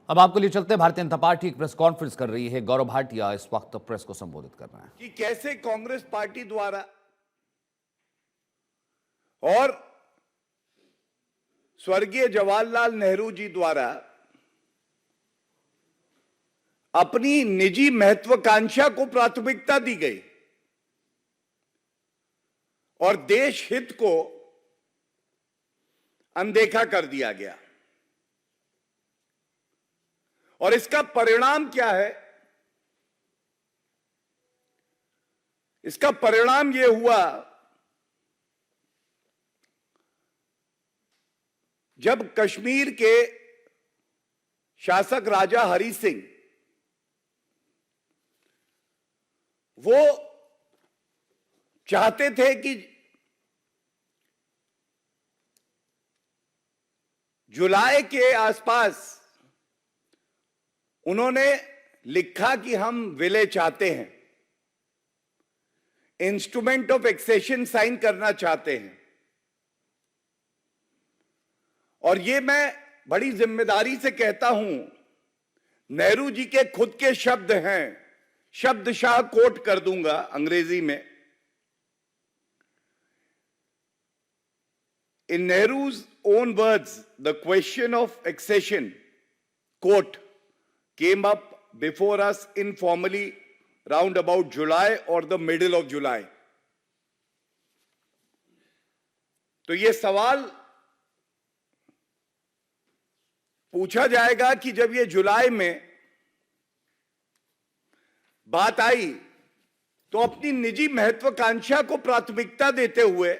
अब आपके लिए चलते हैं। भारतीय जनता पार्टी एक प्रेस कॉन्फ्रेंस कर रही है। गौरव भाटिया इस वक्त प्रेस को संबोधित कर रहे हैं कि कैसे कांग्रेस पार्टी द्वारा और स्वर्गीय जवाहरलाल नेहरू जी द्वारा अपनी निजी महत्वाकांक्षा को प्राथमिकता दी गई और देश हित को अनदेखा कर दिया गया। और इसका परिणाम क्या है? इसका परिणाम यह हुआ जब कश्मीर के शासक राजा हरि सिंह वो चाहते थे कि जुलाई के आसपास उन्होंने लिखा कि हम विलय चाहते हैं, इंस्ट्रूमेंट ऑफ एक्सेशन साइन करना चाहते हैं। और ये मैं बड़ी जिम्मेदारी से कहता हूं, नेहरू जी के खुद के शब्द हैं, शब्दशाह कोट कर दूंगा अंग्रेजी में। In Nehru's own words, the question of accession, quote, came up before us informally round about July or the middle of July. तो ये सवाल पूछा जाएगा कि जब ये जुलाई में बात आई तो अपनी निजी महत्वाकांक्षा को प्राथमिकता देते हुए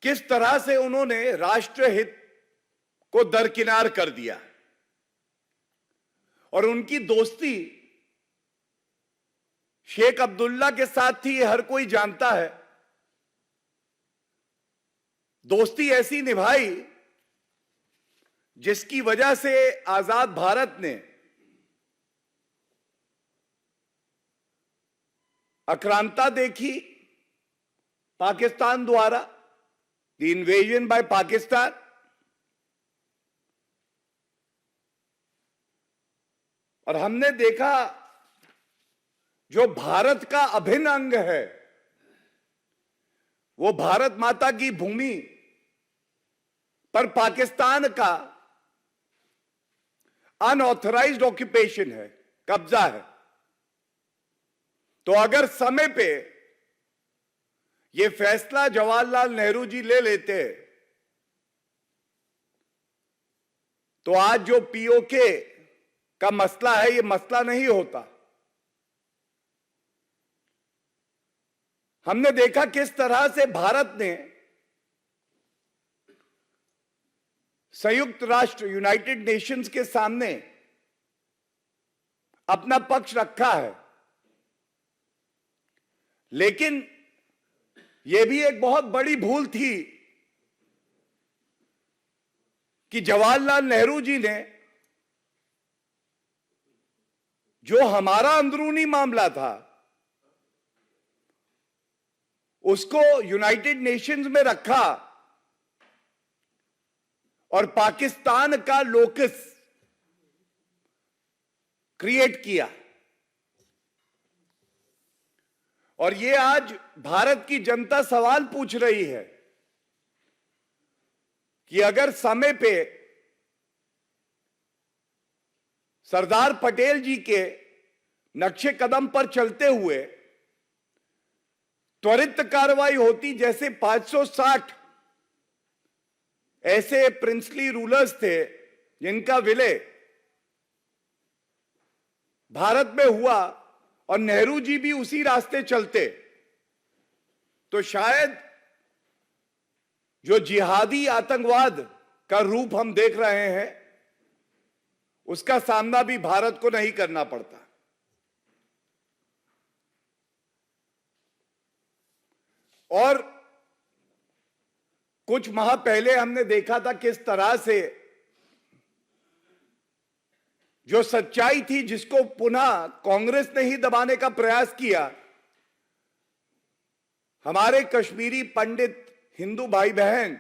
किस तरह से उन्होंने राष्ट्रहित को दरकिनार कर दिया। और उनकी दोस्ती शेख अब्दुल्ला के साथ थी, हर कोई जानता है। दोस्ती ऐसी निभाई जिसकी वजह से आजाद भारत ने आक्रांता देखी पाकिस्तान द्वारा, द इन्वेजन बाय पाकिस्तान। और हमने देखा जो भारत का अभिन्न अंग है, वो भारत माता की भूमि पर पाकिस्तान का अनऑथराइज्ड ऑक्यूपेशन है, कब्जा है। तो अगर समय पे ये फैसला जवाहरलाल नेहरू जी ले लेते तो आज जो पीओके का मसला है, ये मसला नहीं होता। हमने देखा किस तरह से भारत ने संयुक्त राष्ट्र यूनाइटेड नेशंस के सामने अपना पक्ष रखा है। लेकिन यह भी एक बहुत बड़ी भूल थी कि जवाहरलाल नेहरू जी ने जो हमारा अंदरूनी मामला था उसको यूनाइटेड नेशंस में रखा और पाकिस्तान का लोकस क्रिएट किया। और ये आज भारत की जनता सवाल पूछ रही है कि अगर समय पे सरदार पटेल जी के नक्शे कदम पर चलते हुए त्वरित कार्रवाई होती, जैसे 560 ऐसे प्रिंसली रूलर्स थे जिनका विलय भारत में हुआ और नेहरू जी भी उसी रास्ते चलते, तो शायद जो जिहादी आतंकवाद का रूप हम देख रहे हैं उसका सामना भी भारत को नहीं करना पड़ता। और कुछ माह पहले हमने देखा था किस तरह से जो सच्चाई थी जिसको पुनः कांग्रेस ने ही दबाने का प्रयास किया, हमारे कश्मीरी पंडित हिंदू भाई बहन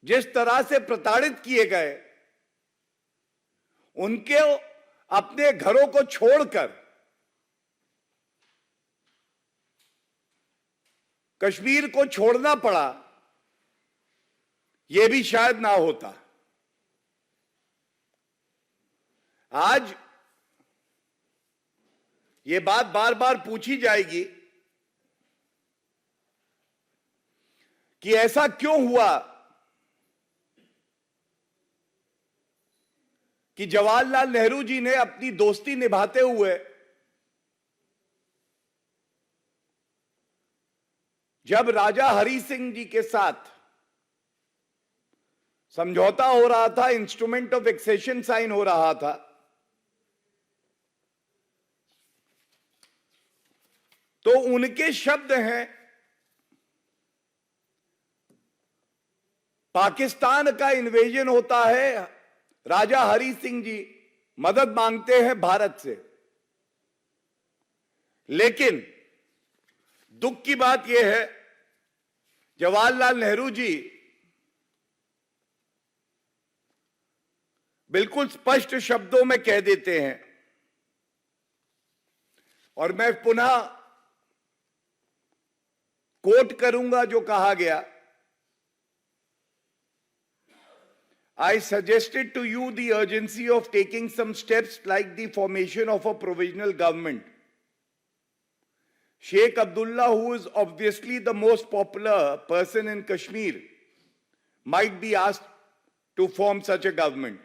जिस तरह से प्रताड़ित किए गए, उनके अपने घरों को छोड़कर कश्मीर को छोड़ना पड़ा, यह भी शायद ना होता। आज ये बात बार बार पूछी जाएगी कि ऐसा क्यों हुआ कि जवाहरलाल नेहरू जी ने अपनी दोस्ती निभाते हुए जब राजा हरि सिंह जी के साथ समझौता हो रहा था, इंस्ट्रूमेंट ऑफ एक्सेशन साइन हो रहा था, तो उनके शब्द हैं, पाकिस्तान का इन्वेजन होता है, राजा हरि सिंह जी मदद मांगते हैं भारत से। लेकिन दुख की बात यह है, जवाहरलाल नेहरू जी बिल्कुल स्पष्ट शब्दों में कह देते हैं, और मैं पुनः कोट करूंगा जो कहा गया, I suggested to you the urgency of taking some steps like the formation of a provisional government. Sheikh Abdullah, who is obviously the most popular person in Kashmir, might be asked to form such a government.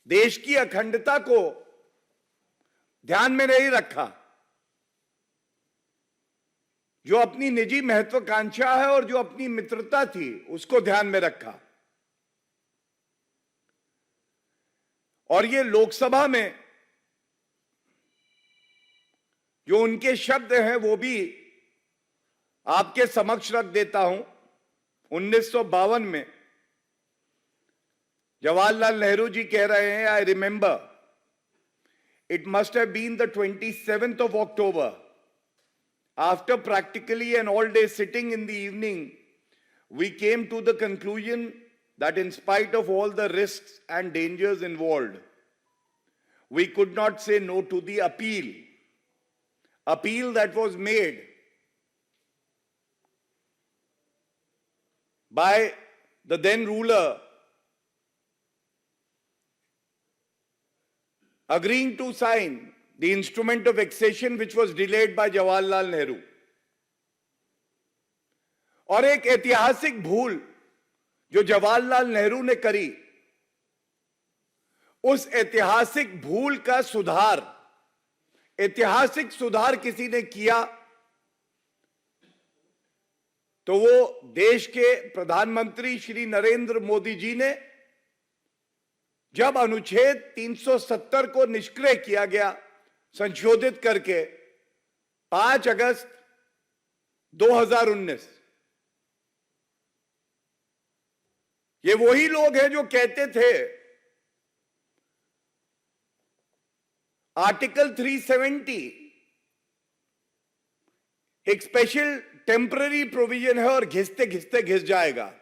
देश की अखंडता को ध्यान में नहीं रखा, जो अपनी निजी महत्वाकांक्षा है और जो अपनी मित्रता थी उसको ध्यान में रखा। और ये लोकसभा में जो उनके शब्द हैं वो भी आपके समक्ष रख देता हूं। 1952 में जवाहरलाल नेहरू जी कह रहे हैं, I remember it must have been the 27th of October. After practically an all-day sitting in the evening, we came to the conclusion that in spite of all the risks and dangers involved, we could not say no to the appeal that was made by the then ruler, agreeing to sign the instrument of accession which was delayed by Jawaharlal Nehru. और एक ऐतिहासिक भूल जो जवाहरलाल नेहरू ने करी, उस ऐतिहासिक भूल का सुधार, ऐतिहासिक सुधार किसी ने किया तो वो देश के प्रधानमंत्री श्री नरेंद्र मोदी जी ने, जब अनुच्छेद 370 को निष्क्रिय किया गया संशोधित करके 5 अगस्त 2019। ये वही लोग हैं जो कहते थे आर्टिकल 370 एक स्पेशल टेम्पररी प्रोविजन है और घिसते घिसते घिस जाएगा।